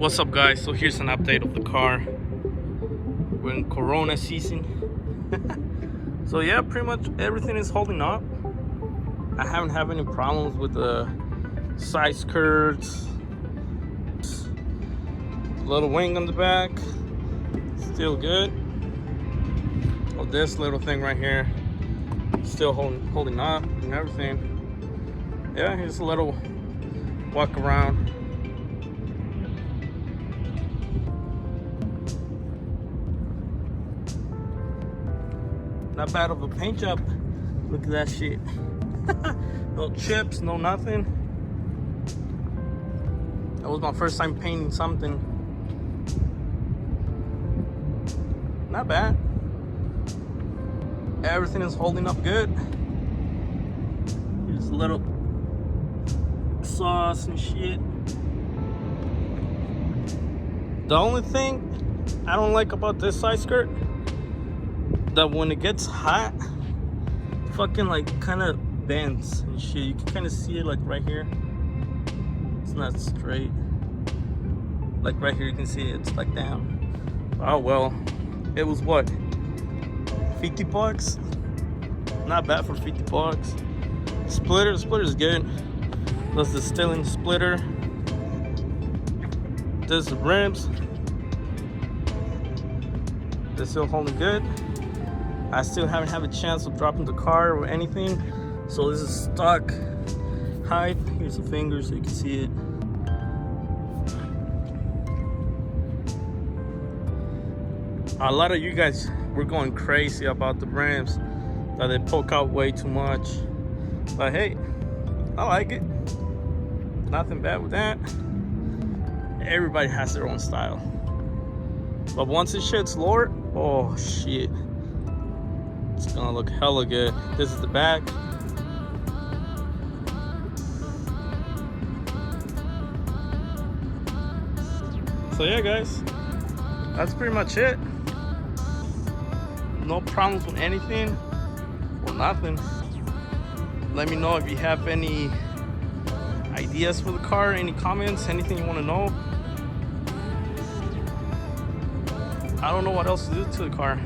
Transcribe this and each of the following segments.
What's up, guys? So here's an update of the car. We're in Corona season. So yeah, pretty much everything is holding up. I haven't had any problems with the side skirts, little wing on the back, still good. Oh, this little thing right here, still holding up and everything. Yeah, here's a little walk around. Not bad of a paint job. Look at that shit. No chips, no nothing. That was my first time painting something. Not bad. Everything is holding up good. Here's a little sauce and shit. The only thing I don't like about this side skirt, that when it gets hot, fucking like kind of bends and shit. You can kind of see it like right here. It's not straight. Like right here, you can see it's like down. Oh well, it was what, 50 bucks? Not bad for 50 bucks. The splitter is good. That's the Stilling splitter. There's the rims. They're still holding good. I still haven't had a chance of dropping the car or anything, so this is stock height. Here's the finger so you can see it. A lot of you guys were going crazy about the rims, that they poke out way too much, but hey, I like it. Nothing bad with that. Everybody has their own style, but once it shit's lower, oh shit, it's gonna look hella good. This is the back. So yeah, guys, that's pretty much it. No problems with anything or nothing. Let me know if you have any ideas for the car, any comments, anything you want to know. I don't know what else to do to the car.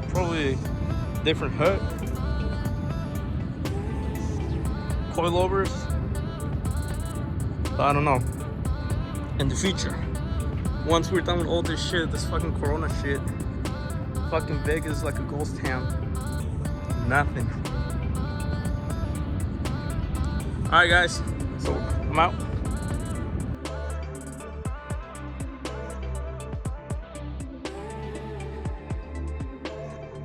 Probably different hood, coilovers, but I don't know. In the future, once we're done with all this shit, this fucking Corona shit, fucking Vegas is like a ghost town. Nothing. All right, guys, so I'm out.